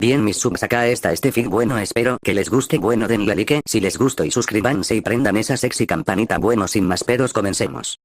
Bien mis subs, acá está este feed. Bueno, espero que les guste. Bueno, denle like si les gustó y suscríbanse y prendan esa sexy campanita. Bueno, sin más pedos, comencemos.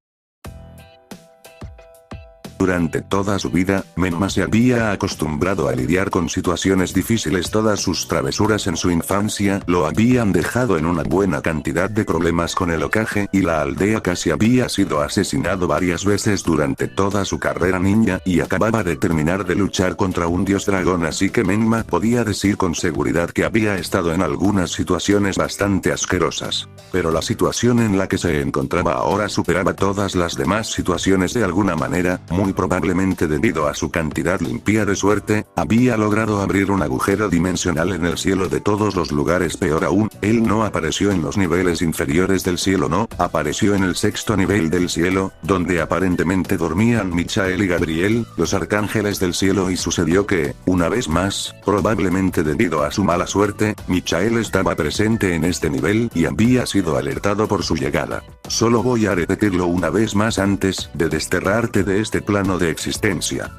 Durante toda su vida, Menma se había acostumbrado a lidiar con situaciones difíciles. Todas sus travesuras en su infancia lo habían dejado en una buena cantidad de problemas con el Hokage, y la aldea casi había sido asesinado varias veces durante toda su carrera ninja, y acababa de terminar de luchar contra un dios dragón, así que Menma podía decir con seguridad que había estado en algunas situaciones bastante asquerosas. Pero la situación en la que se encontraba ahora superaba todas las demás situaciones de alguna manera. Muy probablemente debido a su cantidad limpia de suerte, había logrado abrir un agujero dimensional en el cielo de todos los lugares. Peor aún, él no apareció en los niveles inferiores del cielo, no, apareció en el sexto nivel del cielo, donde aparentemente dormían Michael y Gabriel, los arcángeles del cielo, y sucedió que, una vez más, probablemente debido a su mala suerte, Michael estaba presente en este nivel y había sido alertado por su llegada. Solo voy a repetirlo una vez más antes de desterrarte de este plano de existencia.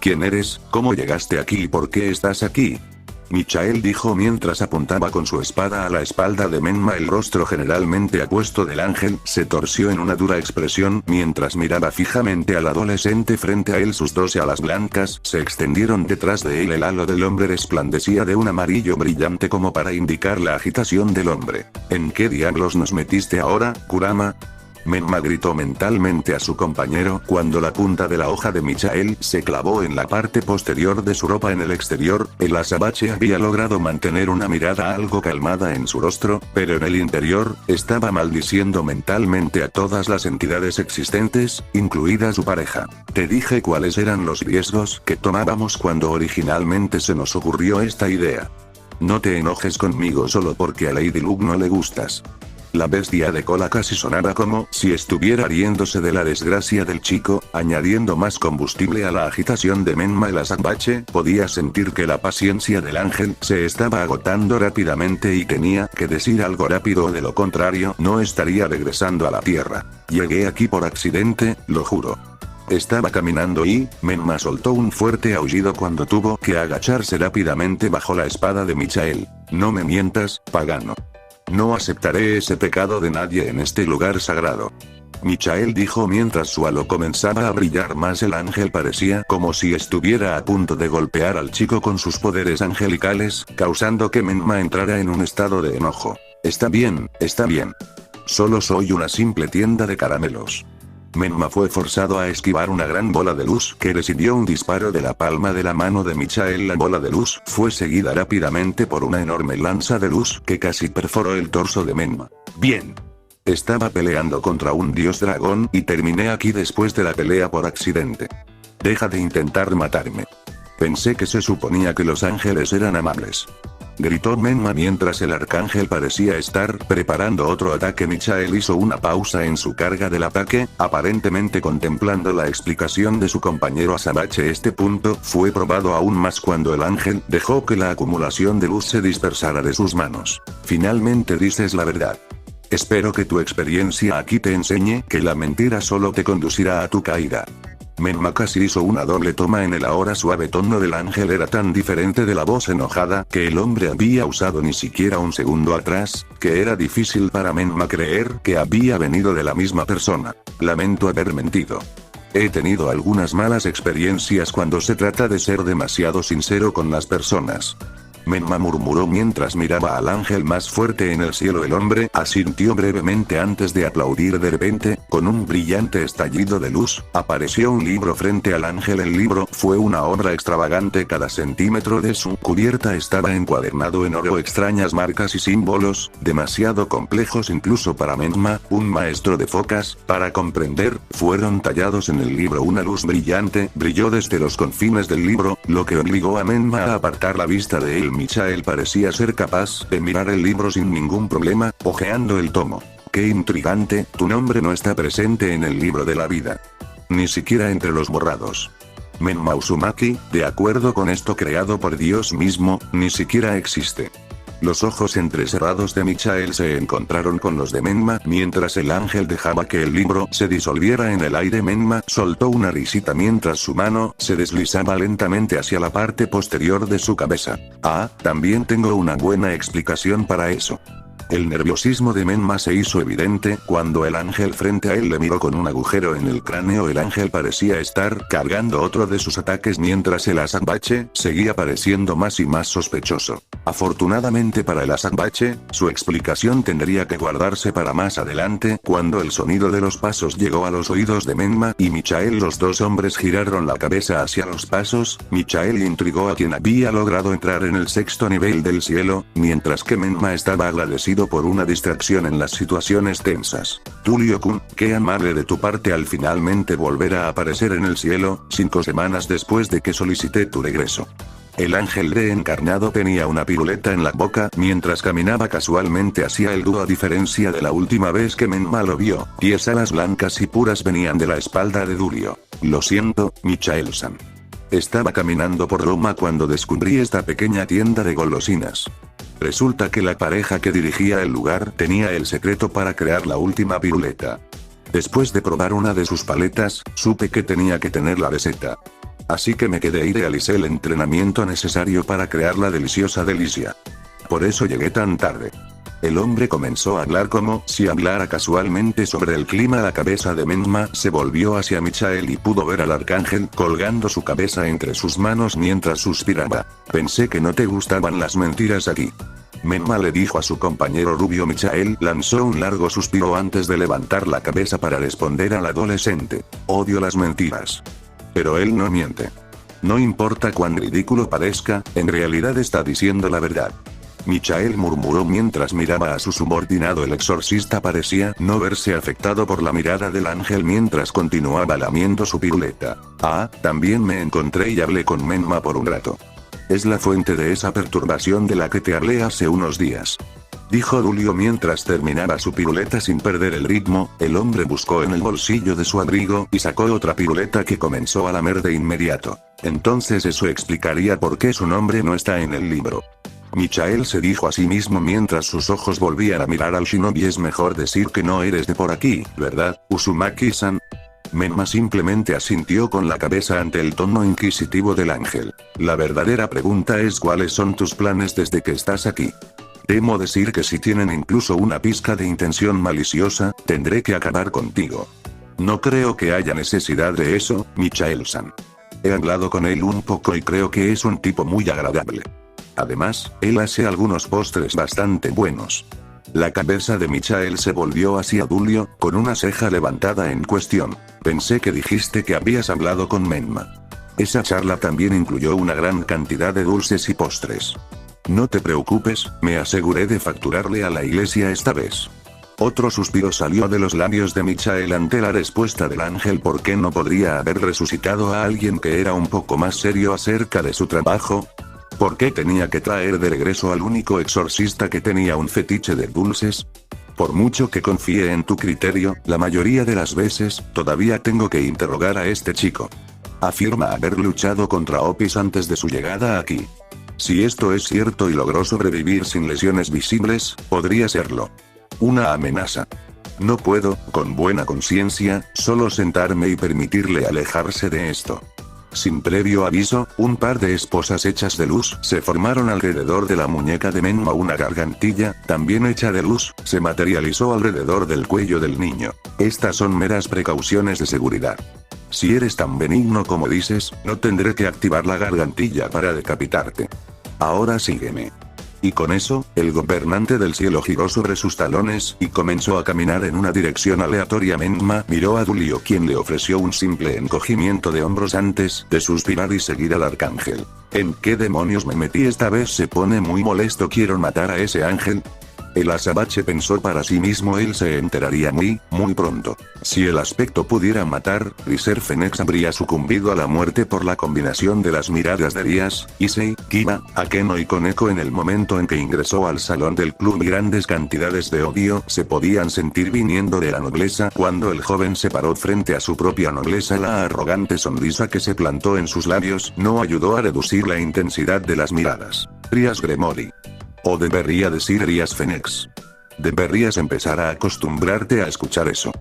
¿Quién eres? ¿Cómo llegaste aquí y por qué estás aquí? Michael dijo mientras apuntaba con su espada a la espalda de Menma. El rostro generalmente apuesto del ángel se torció en una dura expresión mientras miraba fijamente al adolescente frente a él. Sus 12 alas blancas se extendieron detrás de él. El halo del hombre resplandecía de un amarillo brillante como para indicar la agitación del hombre. ¿En qué diablos nos metiste ahora, Kurama? Menma gritó mentalmente a su compañero cuando la punta de la hoja de Michael se clavó en la parte posterior de su ropa. En el exterior, el azabache había logrado mantener una mirada algo calmada en su rostro, pero en el interior, estaba maldiciendo mentalmente a todas las entidades existentes, incluida su pareja. Te dije cuáles eran los riesgos que tomábamos cuando originalmente se nos ocurrió esta idea. No te enojes conmigo solo porque a Lady Luke no le gustas. La bestia de cola casi sonaba como si estuviera riéndose de la desgracia del chico, añadiendo más combustible a la agitación de Menma. El azabache podía sentir que la paciencia del ángel se estaba agotando rápidamente y tenía que decir algo rápido o de lo contrario no estaría regresando a la tierra. Llegué aquí por accidente, lo juro. Estaba caminando y, Menma soltó un fuerte aullido cuando tuvo que agacharse rápidamente bajo la espada de Michael. No me mientas, pagano. No aceptaré ese pecado de nadie en este lugar sagrado. Michael dijo mientras su halo comenzaba a brillar más. El ángel parecía como si estuviera a punto de golpear al chico con sus poderes angelicales, causando que Menma entrara en un estado de enojo. Está bien, está bien. Solo soy una simple tienda de caramelos. Menma fue forzado a esquivar una gran bola de luz que recibió un disparo de la palma de la mano de Michael. La bola de luz fue seguida rápidamente por una enorme lanza de luz que casi perforó el torso de Menma. Bien. Estaba peleando contra un dios dragón y terminé aquí después de la pelea por accidente. Deja de intentar matarme. Pensé que se suponía que los ángeles eran amables. Gritó Menma mientras el arcángel parecía estar preparando otro ataque. Michael hizo una pausa en su carga del ataque, aparentemente contemplando la explicación de su compañero azabache. Este punto fue probado aún más cuando el ángel dejó que la acumulación de luz se dispersara de sus manos. Finalmente dices la verdad. Espero que tu experiencia aquí te enseñe que la mentira solo te conducirá a tu caída. Menma casi hizo una doble toma en el ahora suave tono del ángel. Era tan diferente de la voz enojada que el hombre había usado ni siquiera un segundo atrás, que era difícil para Menma creer que había venido de la misma persona. Lamento haber mentido. He tenido algunas malas experiencias cuando se trata de ser demasiado sincero con las personas. Menma murmuró mientras miraba al ángel más fuerte en el cielo. El hombre asintió brevemente antes de aplaudir. De repente, con un brillante estallido de luz, apareció un libro frente al ángel. El libro fue una obra extravagante. Cada centímetro de su cubierta estaba encuadernado en oro. Extrañas marcas y símbolos, demasiado complejos incluso para Menma, un maestro de focas, para comprender, fueron tallados en el libro. Una luz brillante brilló desde los confines del libro, lo que obligó a Menma a apartar la vista de él. Michael parecía ser capaz de mirar el libro sin ningún problema, hojeando el tomo. Qué intrigante, tu nombre no está presente en el libro de la vida. Ni siquiera entre los borrados. Menma Uzumaki, de acuerdo con esto creado por Dios mismo, ni siquiera existe. Los ojos entrecerrados de Michael se encontraron con los de Menma mientras el ángel dejaba que el libro se disolviera en el aire. Menma soltó una risita mientras su mano se deslizaba lentamente hacia la parte posterior de su cabeza. Ah, también tengo una buena explicación para eso. El nerviosismo de Menma se hizo evidente cuando el ángel frente a él le miró con un agujero en el cráneo. El ángel parecía estar cargando otro de sus ataques mientras el azabache seguía pareciendo más y más sospechoso. Afortunadamente para el azabache, su explicación tendría que guardarse para más adelante. Cuando el sonido de los pasos llegó a los oídos de Menma y Michael, los dos hombres giraron la cabeza hacia los pasos. Michael intrigó a quien había logrado entrar en el 6º nivel del cielo, mientras que Menma estaba agradecido por una distracción en las situaciones tensas. Tulio-kun, qué amable de tu parte al finalmente volver a aparecer en el cielo, 5 semanas después de que solicité tu regreso. El ángel reencarnado tenía una piruleta en la boca mientras caminaba casualmente hacia el dúo. A diferencia de la última vez que Menma lo vio, 10 alas blancas y puras venían de la espalda de Dulio. Lo siento, Michael-san. Estaba caminando por Roma cuando descubrí esta pequeña tienda de golosinas. Resulta que la pareja que dirigía el lugar tenía el secreto para crear la última piruleta. Después de probar una de sus paletas, supe que tenía que tener la receta. Así que me quedé y realicé el entrenamiento necesario para crear la deliciosa delicia. Por eso llegué tan tarde. El hombre comenzó a hablar como si hablara casualmente sobre el clima. La cabeza de Menma se volvió hacia Michael y pudo ver al arcángel colgando su cabeza entre sus manos mientras suspiraba. Pensé que no te gustaban las mentiras aquí. Menma le dijo a su compañero rubio. Michael lanzó un largo suspiro antes de levantar la cabeza para responder al adolescente. Odio las mentiras. Pero él no miente. No importa cuán ridículo parezca, en realidad está diciendo la verdad. Michael murmuró mientras miraba a su subordinado. El exorcista parecía no verse afectado por la mirada del ángel mientras continuaba lamiendo su piruleta. Ah, también me encontré y hablé con Menma por un rato. Es la fuente de esa perturbación de la que te hablé hace unos días. Dijo Dulio mientras terminaba su piruleta sin perder el ritmo. El hombre buscó en el bolsillo de su abrigo y sacó otra piruleta que comenzó a lamer de inmediato. Entonces eso explicaría por qué su nombre no está en el libro. Michael se dijo a sí mismo mientras sus ojos volvían a mirar al shinobi. Es mejor decir que no eres de por aquí, ¿verdad, Uzumaki-san? Menma simplemente asintió con la cabeza ante el tono inquisitivo del ángel. La verdadera pregunta es ¿cuáles son tus planes desde que estás aquí? Temo decir que si tienen incluso una pizca de intención maliciosa, tendré que acabar contigo. No creo que haya necesidad de eso, Michael-san. He hablado con él un poco y creo que es un tipo muy agradable. Además, él hace algunos postres bastante buenos. La cabeza de Michael se volvió hacia Dulio, con una ceja levantada en cuestión. Pensé que dijiste que habías hablado con Menma. Esa charla también incluyó una gran cantidad de dulces y postres. No te preocupes, me aseguré de facturarle a la iglesia esta vez. Otro suspiro salió de los labios de Michael ante la respuesta del ángel. ¿Por qué no podría haber resucitado a alguien que era un poco más serio acerca de su trabajo? ¿Por qué tenía que traer de regreso al único exorcista que tenía un fetiche de dulces? Por mucho que confíe en tu criterio, la mayoría de las veces, todavía tengo que interrogar a este chico. Afirma haber luchado contra Opis antes de su llegada aquí. Si esto es cierto y logró sobrevivir sin lesiones visibles, podría serlo. Una amenaza. No puedo, con buena conciencia, solo sentarme y permitirle alejarse de esto. Sin previo aviso, un par de esposas hechas de luz se formaron alrededor de la muñeca de Menma. Una gargantilla, también hecha de luz, se materializó alrededor del cuello del niño. Estas son meras precauciones de seguridad. Si eres tan benigno como dices, no tendré que activar la gargantilla para decapitarte. Ahora sígueme. Y con eso, el gobernante del cielo giró sobre sus talones y comenzó a caminar en una dirección aleatoria. Menma miró a Dulio, quien le ofreció un simple encogimiento de hombros antes de suspirar y seguir al arcángel. ¿En qué demonios me metí? Esta vez se pone muy molesto. ¿Quiero matar a ese ángel? El azabache pensó para sí mismo. Él se enteraría muy pronto. Si el aspecto pudiera matar, Riser Phoenix habría sucumbido a la muerte por la combinación de las miradas de Rias, Issei, Kiba, Akeno y Koneko en el momento en que ingresó al salón del club. Y grandes cantidades de odio se podían sentir viniendo de la nobleza cuando el joven se paró frente a su propia nobleza. La arrogante sonrisa que se plantó en sus labios no ayudó a reducir la intensidad de las miradas. Rias Gremory. O debería decir Rías Fénix. Deberías empezar a acostumbrarte a escuchar eso.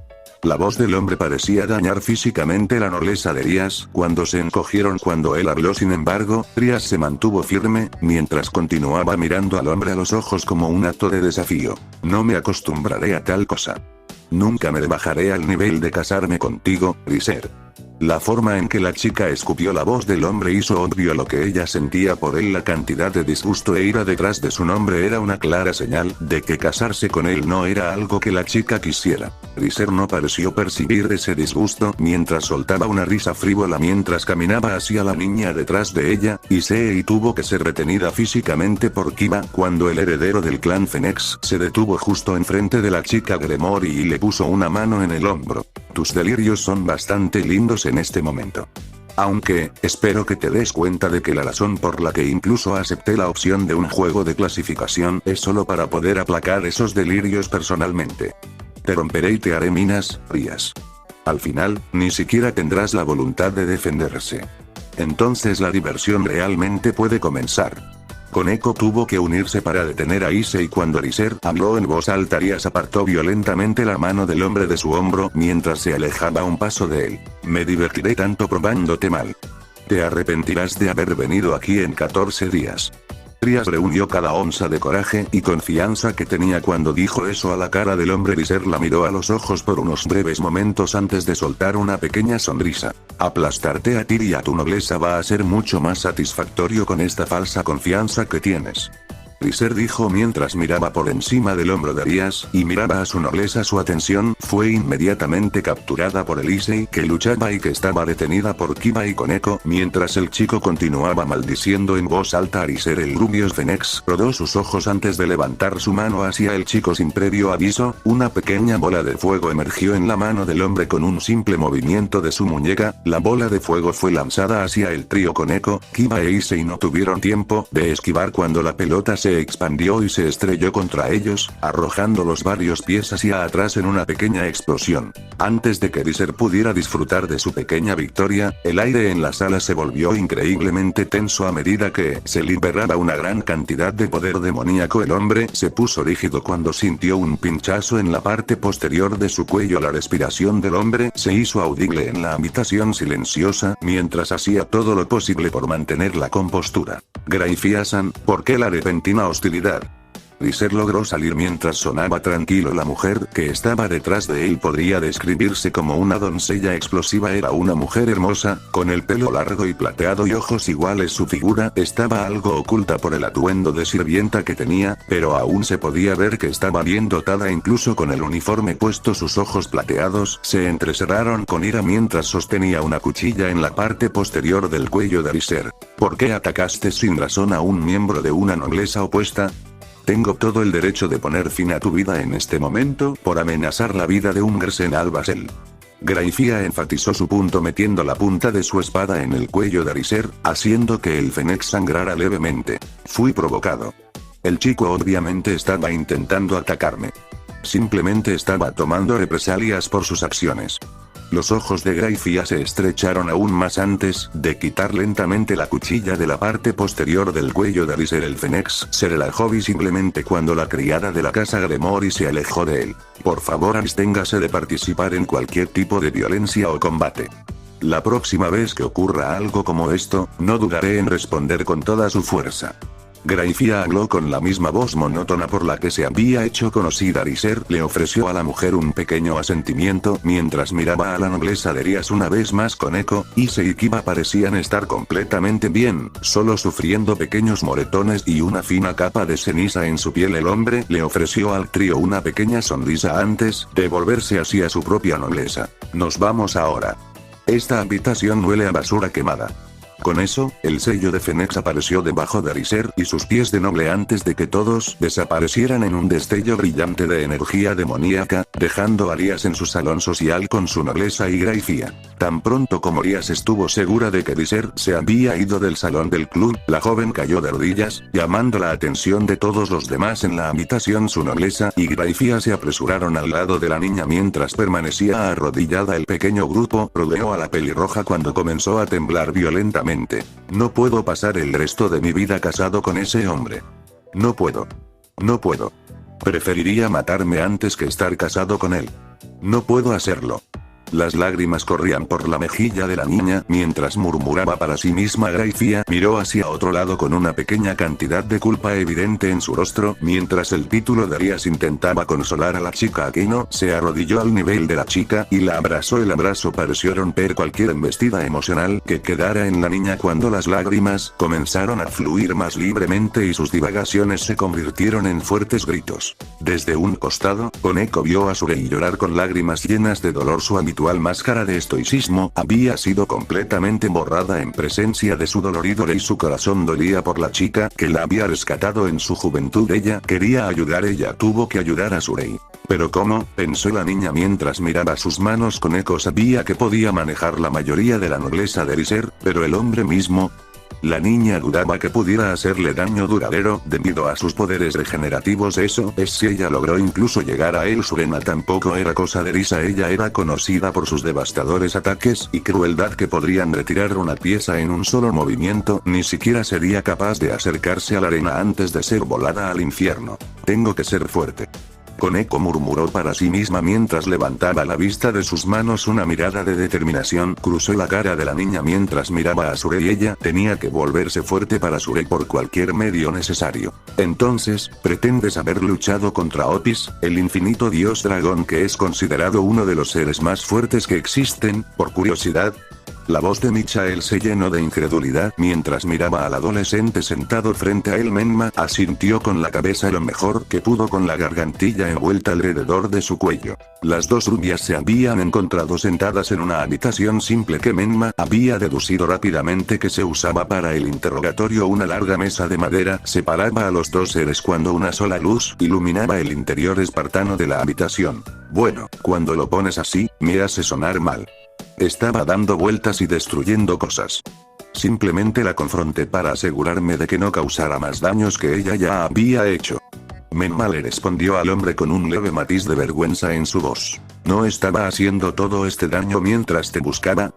La voz del hombre parecía dañar físicamente la nobleza de Rías, cuando se encogieron cuando él habló. Sin embargo, Rías se mantuvo firme, mientras continuaba mirando al hombre a los ojos como un acto de desafío. No me acostumbraré a tal cosa. Nunca me bajaré al nivel de casarme contigo, Riser. La forma en que la chica escupió la voz del hombre hizo obvio lo que ella sentía por él. La cantidad de disgusto e ira detrás de su nombre era una clara señal de que casarse con él no era algo que la chica quisiera. Riser no pareció percibir ese disgusto mientras soltaba una risa frívola mientras caminaba hacia la niña detrás de ella, y tuvo que ser retenida físicamente por Kiba cuando el heredero del clan Fénix se detuvo justo enfrente de la chica Gremory y le puso una mano en el hombro. Tus delirios son bastante lindos en este momento. Aunque, espero que te des cuenta de que la razón por la que incluso acepté la opción de un juego de clasificación es solo para poder aplacar esos delirios personalmente. Te romperé y te haré minas, Rías. Al final, ni siquiera tendrás la voluntad de defenderse. Entonces la diversión realmente puede comenzar. Koneko tuvo que unirse para detener a Issei cuando Riser habló en voz alta. Rías apartó violentamente la mano del hombre de su hombro mientras se alejaba un paso de él. Me divertiré tanto probándote mal. Te arrepentirás de haber venido aquí en 14 días. Rías reunió cada onza de coraje y confianza que tenía cuando dijo eso a la cara del hombre. Riser la miró a los ojos por unos breves momentos antes de soltar una pequeña sonrisa. Aplastarte a ti y a tu nobleza va a ser mucho más satisfactorio con esta falsa confianza que tienes. Riser dijo mientras miraba por encima del hombro de Rías y miraba a su nobleza. Su atención fue inmediatamente capturada por el Issei que luchaba y que estaba detenida por Kiba y Koneko. Mientras el chico continuaba maldiciendo en voz alta a Riser, el rubio Fénix rodó sus ojos antes de levantar su mano hacia el chico sin previo aviso. Una pequeña bola de fuego emergió en la mano del hombre con un simple movimiento de su muñeca. La bola de fuego fue lanzada hacia el trío. Koneko, Kiba e Issei no tuvieron tiempo de esquivar cuando la pelota se expandió y se estrelló contra ellos, arrojándolos varios pies hacia atrás en una pequeña explosión. Antes de que Riser pudiera disfrutar de su pequeña victoria, el aire en la sala se volvió increíblemente tenso a medida que se liberaba una gran cantidad de poder demoníaco. El hombre se puso rígido cuando sintió un pinchazo en la parte posterior de su cuello. La respiración del hombre se hizo audible en la habitación silenciosa mientras hacía todo lo posible por mantener la compostura. Graifia-san, ¿por qué la repentina hostilidad? Riser logró salir mientras sonaba tranquilo. La mujer que estaba detrás de él podría describirse como una doncella explosiva. Era una mujer hermosa, con el pelo largo y plateado y ojos iguales. Su figura estaba algo oculta por el atuendo de sirvienta que tenía, pero aún se podía ver que estaba bien dotada incluso con el uniforme puesto. Sus ojos plateados se entrecerraron con ira mientras sostenía una cuchilla en la parte posterior del cuello de Riser. ¿Por qué atacaste sin razón a un miembro de una nobleza opuesta? Tengo todo el derecho de poner fin a tu vida en este momento por amenazar la vida de un Gersen Albasel. Graifia enfatizó su punto metiendo la punta de su espada en el cuello de Riser, haciendo que el Fénix sangrara levemente. Fui provocado. El chico obviamente estaba intentando atacarme. Simplemente estaba tomando represalias por sus acciones. Los ojos de Graifia se estrecharon aún más antes de quitar lentamente la cuchilla de la parte posterior del cuello de Riser. El Fénix se relajó visiblemente cuando la criada de la casa Gremory se alejó de él. Por favor, absténgase de participar en cualquier tipo de violencia o combate. La próxima vez que ocurra algo como esto, no dudaré en responder con toda su fuerza. Graifia habló con la misma voz monótona por la que se había hecho conocida. Riser le ofreció a la mujer un pequeño asentimiento mientras miraba a la nobleza de Rías una vez más. Koneko, Issei y Kiba parecían estar completamente bien, solo sufriendo pequeños moretones y una fina capa de ceniza en su piel. El hombre le ofreció al trío una pequeña sonrisa antes de volverse hacia su propia nobleza. Nos vamos ahora. Esta habitación huele a basura quemada. Con eso, el sello de Fénix apareció debajo de Riser y sus pies de noble antes de que todos desaparecieran en un destello brillante de energía demoníaca, dejando a Rías en su salón social con su nobleza y Graifia. Tan pronto como Rías estuvo segura de que Riser se había ido del salón del club, la joven cayó de rodillas, llamando la atención de todos los demás en la habitación. Su nobleza y Graifia se apresuraron al lado de la niña mientras permanecía arrodillada. El pequeño grupo rodeó a la pelirroja cuando comenzó a temblar violentamente. No puedo pasar el resto de mi vida casado con ese hombre. No puedo. No puedo. Preferiría matarme antes que estar casado con él. No puedo hacerlo. Las lágrimas corrían por la mejilla de la niña mientras murmuraba para sí misma. Gracia miró hacia otro lado con una pequeña cantidad de culpa evidente en su rostro mientras el título de Arias intentaba consolar a la chica. Aquino se arrodilló al nivel de la chica y la abrazó. El abrazo pareció romper cualquier embestida emocional que quedara en la niña cuando las lágrimas comenzaron a fluir más libremente y sus divagaciones se convirtieron en fuertes gritos. Desde un costado, Koneko vio a Surei llorar con lágrimas llenas de dolor. Su habitual máscara de estoicismo había sido completamente borrada en presencia de su dolorido rey. Su corazón dolía por la chica que la había rescatado en su juventud. Ella quería ayudar. Ella tuvo que ayudar a Surei. Pero ¿cómo?, pensó la niña mientras miraba sus manos. Koneko sabía que podía manejar la mayoría de la nobleza de Riser, pero el hombre mismo... La niña dudaba que pudiera hacerle daño duradero debido a sus poderes regenerativos. Eso es si ella logró incluso llegar a él. Surena tampoco era cosa de risa. Ella era conocida por sus devastadores ataques y crueldad que podrían retirar una pieza en un solo movimiento. Ni siquiera sería capaz de acercarse a la arena antes de ser volada al infierno. Tengo que ser fuerte. Koneko murmuró para sí misma mientras levantaba la vista de sus manos. Una mirada de determinación cruzó la cara de la niña mientras miraba a Surei. Ella tenía que volverse fuerte para Surei por cualquier medio necesario. Entonces, ¿pretendes haber luchado contra Otis, el infinito dios dragón que es considerado uno de los seres más fuertes que existen, por curiosidad? La voz de Michael se llenó de incredulidad mientras miraba al adolescente sentado frente a él. Menma asintió con la cabeza lo mejor que pudo con la gargantilla envuelta alrededor de su cuello. Las dos rubias se habían encontrado sentadas en una habitación simple que Menma había deducido rápidamente que se usaba para el interrogatorio. Una larga mesa de madera separaba a los dos seres cuando una sola luz iluminaba el interior espartano de la habitación. Bueno, cuando lo pones así, me hace sonar mal. Estaba dando vueltas y destruyendo cosas. Simplemente la confronté para asegurarme de que no causara más daños que ella ya había hecho. Menma le respondió al hombre con un leve matiz de vergüenza en su voz. ¿No estaba haciendo todo este daño mientras te buscaba?,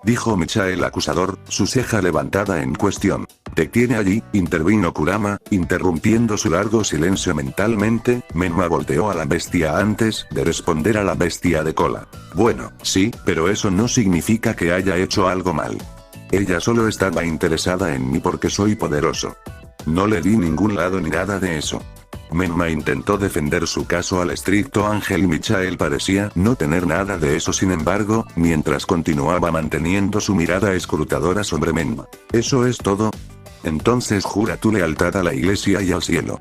dijo Michael acusador, su ceja levantada en cuestión. Te tiene allí, intervino Kurama, interrumpiendo su largo silencio mentalmente. Menma volteó a la bestia antes de responder a la bestia de cola. Bueno, sí, pero eso no significa que haya hecho algo mal. Ella solo estaba interesada en mí porque soy poderoso. No le di ningún lado ni nada de eso. Menma intentó defender su caso al estricto ángel. Michael parecía no tener nada de eso. Sin embargo, mientras continuaba manteniendo su mirada escrutadora sobre Menma. ¿Eso es todo? Entonces jura tu lealtad a la iglesia y al cielo.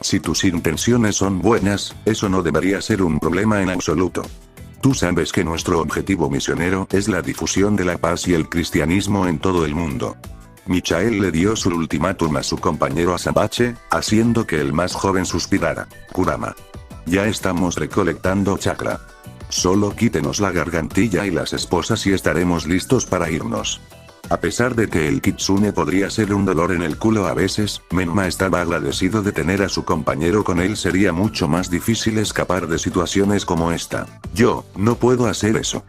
Si tus intenciones son buenas, eso no debería ser un problema en absoluto. Tú sabes que nuestro objetivo misionero es la difusión de la paz y el cristianismo en todo el mundo. Michael le dio su ultimátum a su compañero Asabache, haciendo que el más joven suspirara. Kurama. Ya estamos recolectando chakra. Solo quítenos la gargantilla y las esposas y estaremos listos para irnos. A pesar de que el kitsune podría ser un dolor en el culo a veces, Menma estaba agradecido de tener a su compañero con él. Sería mucho más difícil escapar de situaciones como esta. Yo no puedo hacer eso.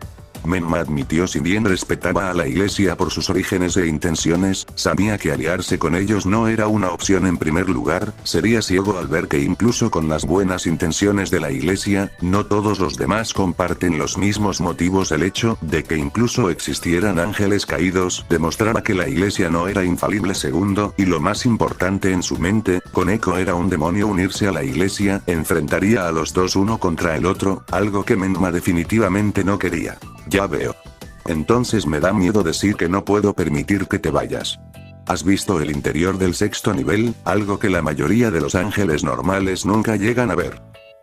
Menma admitió. Si bien respetaba a la iglesia por sus orígenes e intenciones, sabía que aliarse con ellos no era una opción. En primer lugar, sería ciego al ver que incluso con las buenas intenciones de la iglesia, no todos los demás comparten los mismos motivos. El hecho de que incluso existieran ángeles caídos demostraba que la iglesia no era infalible. Segundo, y lo más importante en su mente, Koneko era un demonio. Unirse a la iglesia enfrentaría a los dos uno contra el otro, algo que Menma definitivamente no quería. Ya veo. Entonces me da miedo decir que no puedo permitir que te vayas. ¿Has visto el interior del sexto nivel? Algo que la mayoría de los ángeles normales nunca llegan a ver.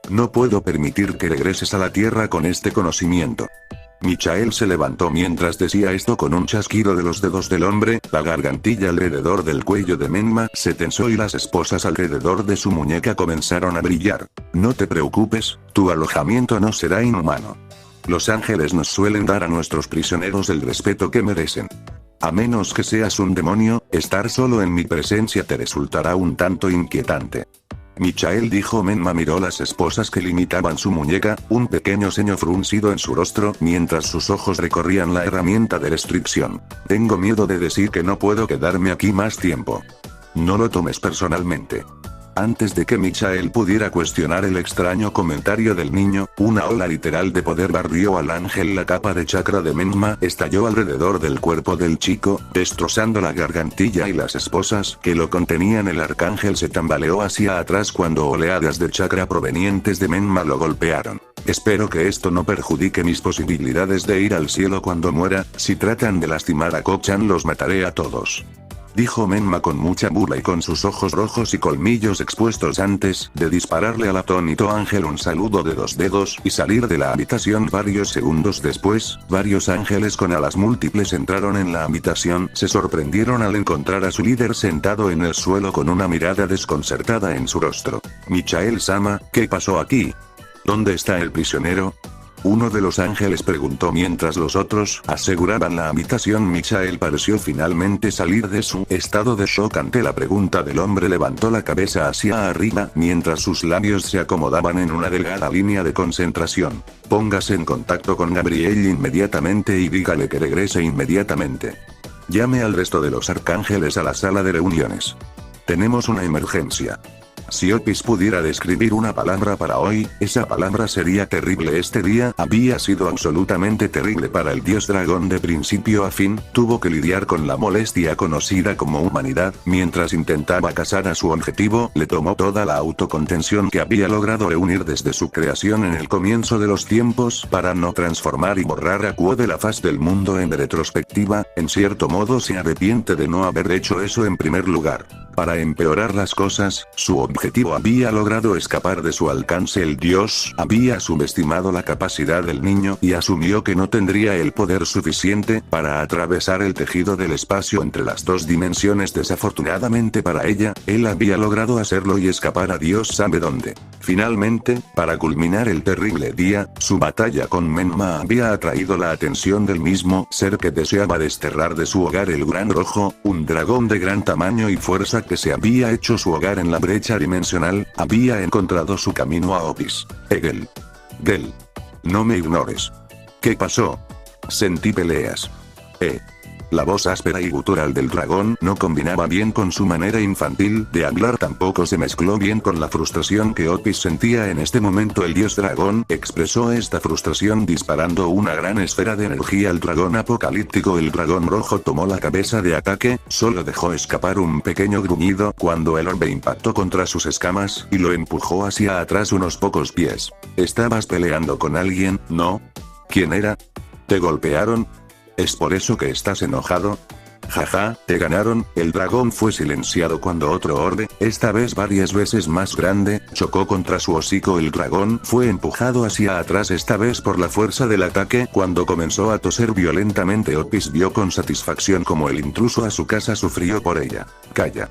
No puedo permitir que regreses a la tierra con este conocimiento. Michael se levantó mientras decía esto. Con un chasquido de los dedos del hombre, la gargantilla alrededor del cuello de Menma se tensó y las esposas alrededor de su muñeca comenzaron a brillar. No te preocupes, tu alojamiento no será inhumano. Los ángeles nos suelen dar a nuestros prisioneros el respeto que merecen. A menos que seas un demonio, estar solo en mi presencia te resultará un tanto inquietante. Michael dijo. Menma miró las esposas que limitaban su muñeca, un pequeño ceño fruncido en su rostro mientras sus ojos recorrían la herramienta de restricción. Tengo miedo de decir que no puedo quedarme aquí más tiempo. No lo tomes personalmente. Antes de que Michael pudiera cuestionar el extraño comentario del niño, una ola literal de poder barrió al ángel. La capa de chakra de Menma estalló alrededor del cuerpo del chico, destrozando la gargantilla y las esposas que lo contenían. El arcángel se tambaleó hacia atrás cuando oleadas de chakra provenientes de Menma lo golpearon. Espero que esto no perjudique mis posibilidades de ir al cielo cuando muera. Si tratan de lastimar a Ko-chan los mataré a todos, dijo Menma con mucha burla y con sus ojos rojos y colmillos expuestos. Antes de dispararle al atónito ángel un saludo de 2 dedos y salir de la habitación. Varios segundos después, varios ángeles con alas múltiples entraron en la habitación. Se sorprendieron al encontrar a su líder sentado en el suelo con una mirada desconcertada en su rostro. Michael-sama, ¿qué pasó aquí? ¿Dónde está el prisionero? Uno de los ángeles preguntó mientras los otros aseguraban la habitación. Michael pareció finalmente salir de su estado de shock ante la pregunta del hombre. Levantó la cabeza hacia arriba mientras sus labios se acomodaban en una delgada línea de concentración. Póngase en contacto con Gabriel inmediatamente y dígale que regrese inmediatamente. Llame al resto de los arcángeles a la sala de reuniones. Tenemos una emergencia. Si Otis pudiera describir una palabra para hoy, esa palabra sería terrible. Este día había sido absolutamente terrible para el dios dragón de principio a fin. Tuvo que lidiar con la molestia conocida como humanidad, mientras intentaba cazar a su objetivo. Le tomó toda la autocontención que había logrado reunir desde su creación en el comienzo de los tiempos para no transformar y borrar a Kuo de la faz del mundo. En retrospectiva, en cierto modo se arrepiente de no haber hecho eso en primer lugar. Para empeorar las cosas, su objetivo había logrado escapar de su alcance. El dios había subestimado la capacidad del niño y asumió que no tendría el poder suficiente para atravesar el tejido del espacio entre las 2 dimensiones. Desafortunadamente para ella, él había logrado hacerlo y escapar a Dios sabe dónde. Finalmente, para culminar el terrible día, su batalla con Menma había atraído la atención del mismo ser que deseaba desterrar de su hogar el Gran Rojo, un dragón de gran tamaño y fuerza que se había hecho su hogar en la brecha dimensional. Había encontrado su camino a Otis. Egel. Gel. No me ignores. ¿Qué pasó? Sentí peleas. La voz áspera y gutural del dragón no combinaba bien con su manera infantil de hablar. Tampoco se mezcló bien con la frustración que Otis sentía en este momento. El dios dragón expresó esta frustración disparando una gran esfera de energía al dragón apocalíptico. El dragón rojo tomó la cabeza de ataque, solo dejó escapar un pequeño gruñido cuando el orbe impactó contra sus escamas y lo empujó hacia atrás unos pocos pies. ¿Estabas peleando con alguien, no? ¿Quién era? ¿Te golpearon? ¿Es por eso que estás enojado? Jaja, te ganaron. El dragón fue silenciado cuando otro orbe, esta vez varias veces más grande, chocó contra su hocico. El dragón fue empujado hacia atrás, esta vez por la fuerza del ataque. Cuando comenzó a toser violentamente, Otis vio con satisfacción como el intruso a su casa sufrió por ella. Calla.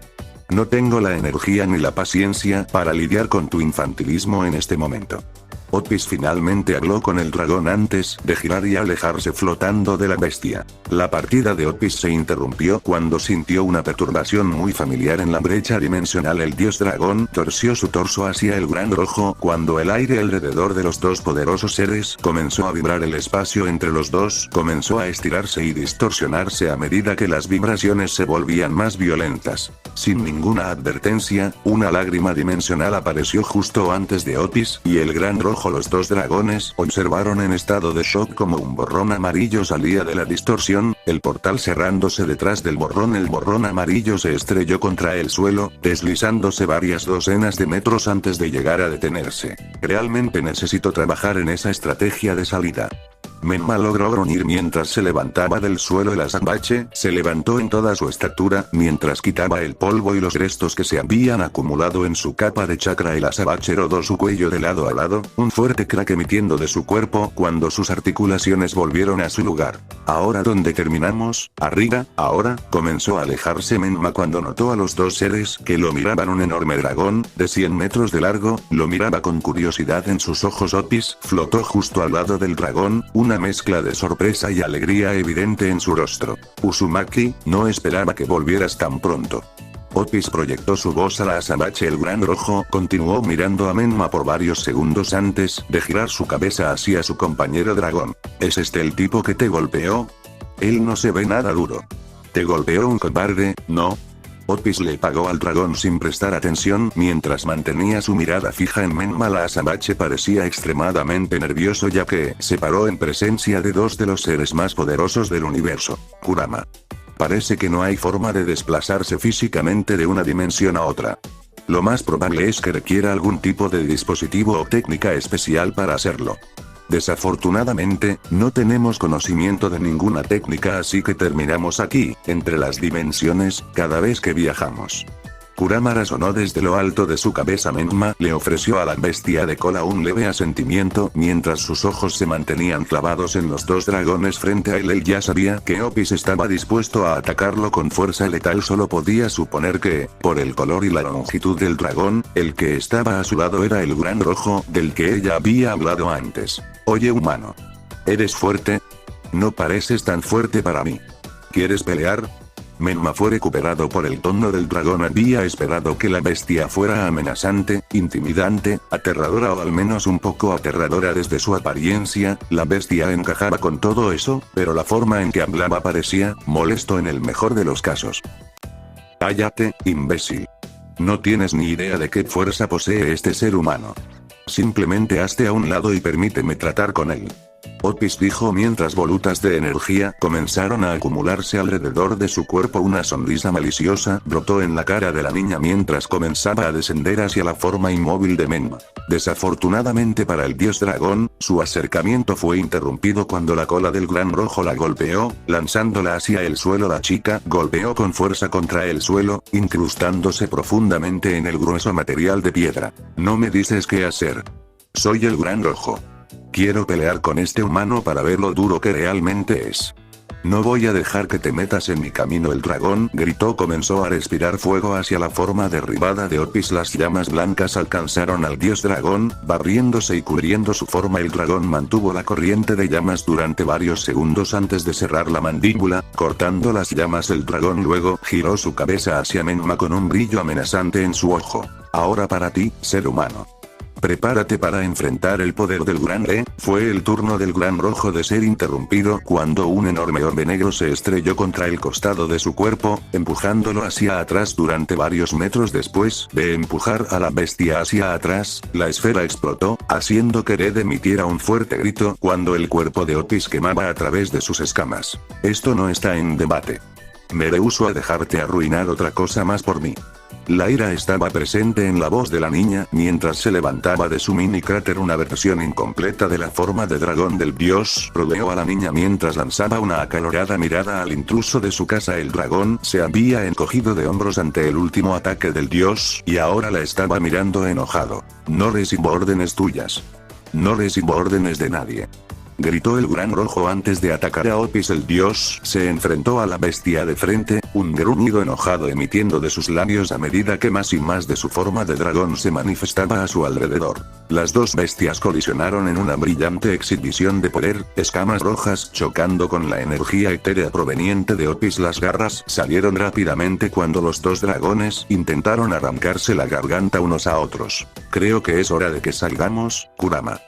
No tengo la energía ni la paciencia para lidiar con tu infantilismo en este momento. Otis finalmente habló con el dragón antes de girar y alejarse flotando de la bestia. La partida de Otis se interrumpió cuando sintió una perturbación muy familiar en la brecha dimensional. El dios dragón torció su torso hacia el Gran Rojo cuando el aire alrededor de los 2 poderosos seres comenzó a vibrar. El espacio entre los dos comenzó a estirarse y distorsionarse a medida que las vibraciones se volvían más violentas. Sin ninguna advertencia, una lágrima dimensional apareció justo antes de Otis y el Gran Rojo. Los 2 dragones observaron en estado de shock como un borrón amarillo salía de la distorsión, el portal cerrándose detrás del borrón. El borrón amarillo se estrelló contra el suelo, deslizándose varias docenas de metros antes de llegar a detenerse. Realmente necesito trabajar en esa estrategia de salida. Menma logró gruñir mientras se levantaba del suelo. El azabache se levantó en toda su estatura mientras quitaba el polvo y los restos que se habían acumulado en su capa de chakra. El azabache rodó su cuello de lado a lado, un fuerte crack emitiendo de su cuerpo cuando sus articulaciones volvieron a su lugar. ¿Ahora dónde terminamos? Arriba, ahora, comenzó a alejarse Menma cuando notó a los 2 seres que lo miraban. Un enorme dragón, de 100 metros de largo, lo miraba con curiosidad en sus ojos. Otis flotó justo al lado del dragón, una mezcla de sorpresa y alegría evidente en su rostro. Uzumaki, no esperaba que volvieras tan pronto. Otis proyectó su voz a la azabache. El Gran Rojo continuó mirando a Menma por varios segundos antes de girar su cabeza hacia su compañero dragón. ¿Es este el tipo que te golpeó? Él no se ve nada duro. ¿Te golpeó un cobarde, no? Otis le pagó al dragón sin prestar atención mientras mantenía su mirada fija en Menma. La azabache parecía extremadamente nervioso ya que se paró en presencia de dos de los seres más poderosos del universo. Kurama. Parece que no hay forma de desplazarse físicamente de una dimensión a otra. Lo más probable es que requiera algún tipo de dispositivo o técnica especial para hacerlo. Desafortunadamente, no tenemos conocimiento de ninguna técnica, así que terminamos aquí, entre las dimensiones, cada vez que viajamos. Kurama razonó desde lo alto de su cabeza. Menma le ofreció a la bestia de cola un leve asentimiento mientras sus ojos se mantenían clavados en los dos dragones frente a él. Él ya sabía que Otis estaba dispuesto a atacarlo con fuerza letal. Solo podía suponer que, por el color y la longitud del dragón, el que estaba a su lado era el gran rojo del que ella había hablado antes. Oye, humano. ¿Eres fuerte? No pareces tan fuerte para mí. ¿Quieres pelear? Menma fue recuperado por el tono del dragón. Había esperado que la bestia fuera amenazante, intimidante, aterradora o al menos un poco aterradora desde su apariencia. La bestia encajaba con todo eso, pero la forma en que hablaba parecía molesto en el mejor de los casos. Cállate, imbécil. No tienes ni idea de qué fuerza posee este ser humano. Simplemente hazte a un lado y permíteme tratar con él. Otis dijo mientras volutas de energía comenzaron a acumularse alrededor de su cuerpo. Una sonrisa maliciosa brotó en la cara de la niña mientras comenzaba a descender hacia la forma inmóvil de Menma. Desafortunadamente para el dios dragón, su acercamiento fue interrumpido cuando la cola del gran rojo la golpeó, lanzándola hacia el suelo. La chica golpeó con fuerza contra el suelo, incrustándose profundamente en el grueso material de piedra. No me dices qué hacer. Soy el gran rojo. Quiero pelear con este humano para ver lo duro que realmente es. No voy a dejar que te metas en mi camino. El dragón gritó. Comenzó a respirar fuego hacia la forma derribada de Otis. Las llamas blancas alcanzaron al dios dragón, barriéndose y cubriendo su forma. El dragón mantuvo la corriente de llamas durante varios segundos antes de cerrar la mandíbula, cortando las llamas. El dragón luego giró su cabeza hacia Menma con un brillo amenazante en su ojo. Ahora para ti, ser humano. Prepárate para enfrentar el poder del gran E. Fue el turno del gran rojo de ser interrumpido cuando un enorme orbe negro se estrelló contra el costado de su cuerpo, empujándolo hacia atrás durante varios metros. Después de empujar a la bestia hacia atrás, la esfera explotó, haciendo que Red emitiera un fuerte grito cuando el cuerpo de Otis quemaba a través de sus escamas. Esto no está en debate. Me rehúso a dejarte arruinar otra cosa más por mí. La ira estaba presente en la voz de la niña mientras se levantaba de su mini cráter. Una versión incompleta de la forma de dragón del dios rodeó a la niña mientras lanzaba una acalorada mirada al intruso de su casa. El dragón se había encogido de hombros ante el último ataque del dios y ahora la estaba mirando enojado. No recibo órdenes tuyas. No recibo órdenes de nadie. Gritó el gran rojo antes de atacar a Otis. El dios se enfrentó a la bestia de frente, un gruñido enojado emitiendo de sus labios a medida que más y más de su forma de dragón se manifestaba a su alrededor. Las dos bestias colisionaron en una brillante exhibición de poder, escamas rojas chocando con la energía etérea proveniente de Otis. Las garras salieron rápidamente cuando los dos dragones intentaron arrancarse la garganta unos a otros. Creo que es hora de que salgamos, Kurama.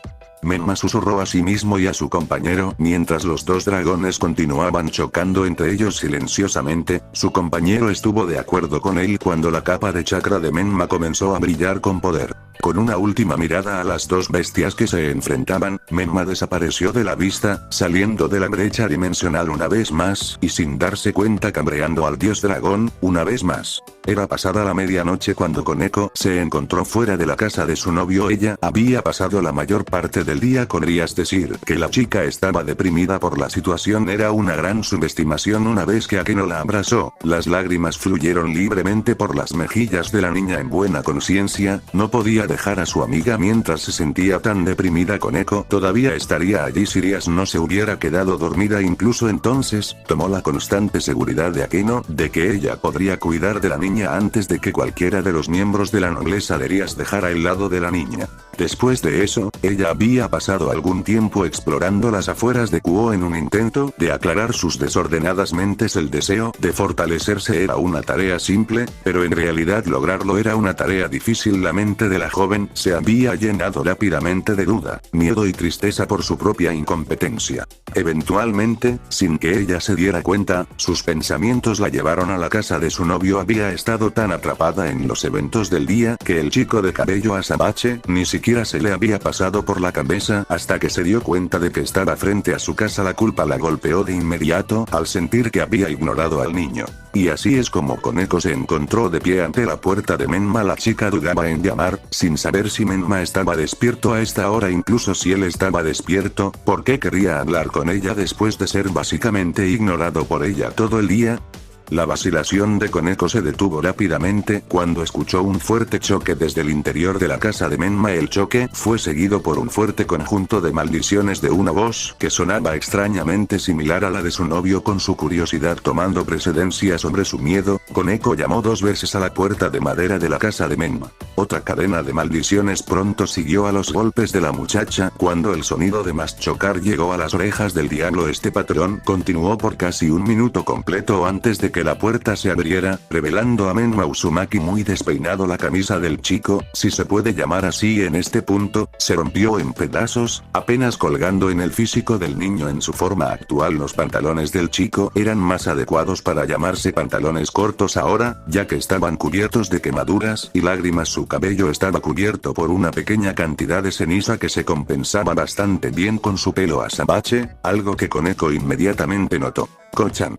Menma susurró a sí mismo y a su compañero mientras los dos dragones continuaban chocando entre ellos silenciosamente. Su compañero estuvo de acuerdo con él cuando la capa de chakra de Menma comenzó a brillar con poder. Con una última mirada a las dos bestias que se enfrentaban, Menma desapareció de la vista, saliendo de la brecha dimensional una vez más y sin darse cuenta cabreando al dios dragón, una vez más. Era pasada la medianoche cuando Koneko se encontró fuera de la casa de su novio. Ella había pasado la mayor parte del día con Podrías decir que la chica estaba deprimida por la situación. Era una gran subestimación. Una vez que Akeno la abrazó, las lágrimas fluyeron libremente por las mejillas de la niña. En buena conciencia, no podía dejar a su amiga mientras se sentía tan deprimida. Koneko todavía estaría allí si Rias no se hubiera quedado dormida. Incluso entonces, tomó la constante seguridad de Akeno de que ella podría cuidar de la niña antes de que cualquiera de los miembros de la nobleza de Rias dejara el lado de la niña. Después de eso, ella había pasado algún tiempo explorando las afueras de Kuo en un intento de aclarar sus desordenadas mentes. El deseo de fortalecerse era una tarea simple, pero en realidad lograrlo era una tarea difícil. La mente de la joven se había llenado rápidamente de duda, miedo y tristeza por su propia incompetencia. Eventualmente, sin que ella se diera cuenta, sus pensamientos la llevaron a la casa de su novio. Había estado tan atrapada en los eventos del día que el chico de cabello azabache ni siquiera se le había pasado por la cabeza hasta que se dio cuenta de que estaba frente a su casa. La culpa la golpeó de inmediato al sentir que había ignorado al niño. Y así es como Koneko se encontró de pie ante la puerta de Menma. La chica dudaba en llamar, sin saber si Menma estaba despierto a esta hora. Incluso si él estaba despierto, ¿por qué quería hablar con ella después de ser básicamente ignorado por ella todo el día? La vacilación de Koneko se detuvo rápidamente cuando escuchó un fuerte choque desde el interior de la casa de Menma. El choque fue seguido por un fuerte conjunto de maldiciones de una voz que sonaba extrañamente similar a la de su novio. Con su curiosidad tomando precedencia sobre su miedo, Koneko llamó 2 veces a la puerta de madera de la casa de Menma. Otra cadena de maldiciones pronto siguió a los golpes de la muchacha cuando el sonido de más chocar llegó a las orejas del diablo. Este patrón continuó por casi un minuto completo antes de que la puerta se abriera, revelando a Menma Uzumaki muy despeinado. La camisa del chico, si se puede llamar así en este punto, se rompió en pedazos, apenas colgando en el físico del niño en su forma actual. Los pantalones del chico eran más adecuados para llamarse pantalones cortos ahora, ya que estaban cubiertos de quemaduras y lágrimas. Su cabello estaba cubierto por una pequeña cantidad de ceniza que se compensaba bastante bien con su pelo azabache, algo que Koneko inmediatamente notó. Ko-chan,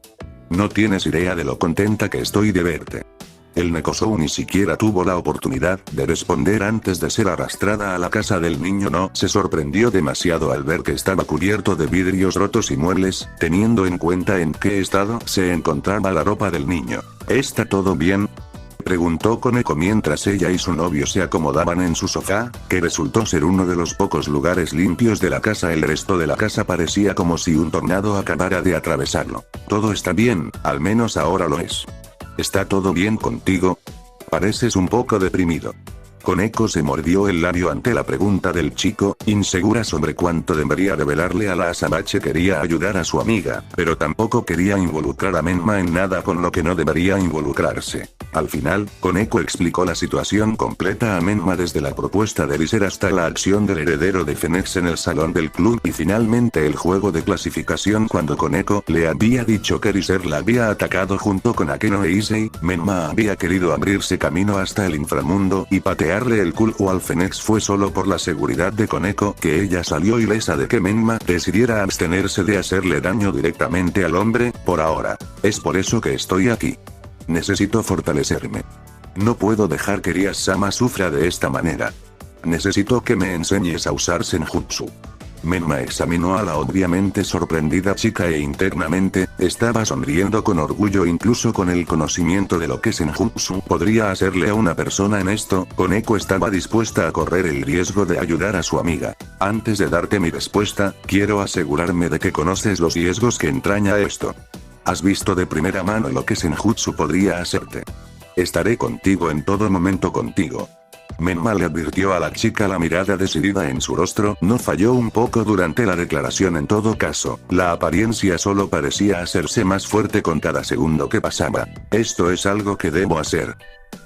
no tienes idea de lo contenta que estoy de verte. El Nekozou ni siquiera tuvo la oportunidad de responder antes de ser arrastrada a la casa del niño. No se sorprendió demasiado al ver que estaba cubierto de vidrios rotos y muebles, teniendo en cuenta en qué estado se encontraba la ropa del niño. ¿Está todo bien?, preguntó Koneko mientras ella y su novio se acomodaban en su sofá, que resultó ser uno de los pocos lugares limpios de la casa. El resto de la casa parecía como si un tornado acabara de atravesarlo. Todo está bien, al menos ahora lo es. ¿Está todo bien contigo? Pareces un poco deprimido. Koneko se mordió el labio ante la pregunta del chico, insegura sobre cuánto debería revelarle a la azabache. Quería ayudar a su amiga, pero tampoco quería involucrar a Menma en nada con lo que no debería involucrarse. Al final, Koneko explicó la situación completa a Menma, desde la propuesta de Liser hasta la acción del heredero de Phoenix en el salón del club y finalmente el juego de clasificación. Cuando Koneko le había dicho que Liser la había atacado junto con Akeno e Issei, Menma había querido abrirse camino hasta el inframundo y patearle el culo al Phoenix. Fue solo por la seguridad de Koneko que ella salió ilesa de que Menma decidiera abstenerse de hacerle daño directamente al hombre, por ahora. Es por eso que estoy aquí. Necesito fortalecerme. No puedo dejar que Ria-sama sufra de esta manera. Necesito que me enseñes a usar Senjutsu. Menma examinó a la obviamente sorprendida chica e internamente, estaba sonriendo con orgullo. Incluso con el conocimiento de lo que Senjutsu podría hacerle a una persona en esto, Koneko estaba dispuesta a correr el riesgo de ayudar a su amiga. Antes de darte mi respuesta, quiero asegurarme de que conoces los riesgos que entraña esto. Has visto de primera mano lo que Senjutsu podría hacerte. Estaré contigo en todo momento contigo. Menma le advirtió a la chica. La mirada decidida en su rostro no falló un poco durante la declaración. En todo caso, la apariencia solo parecía hacerse más fuerte con cada segundo que pasaba. Esto es algo que debo hacer.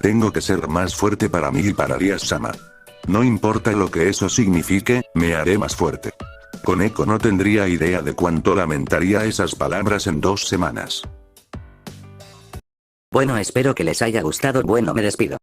Tengo que ser más fuerte para mí y para Ria-sama. No importa lo que eso signifique, me haré más fuerte. Koneko no tendría idea de cuánto lamentaría esas palabras en 2 semanas. Bueno, espero que les haya gustado. Bueno, me despido.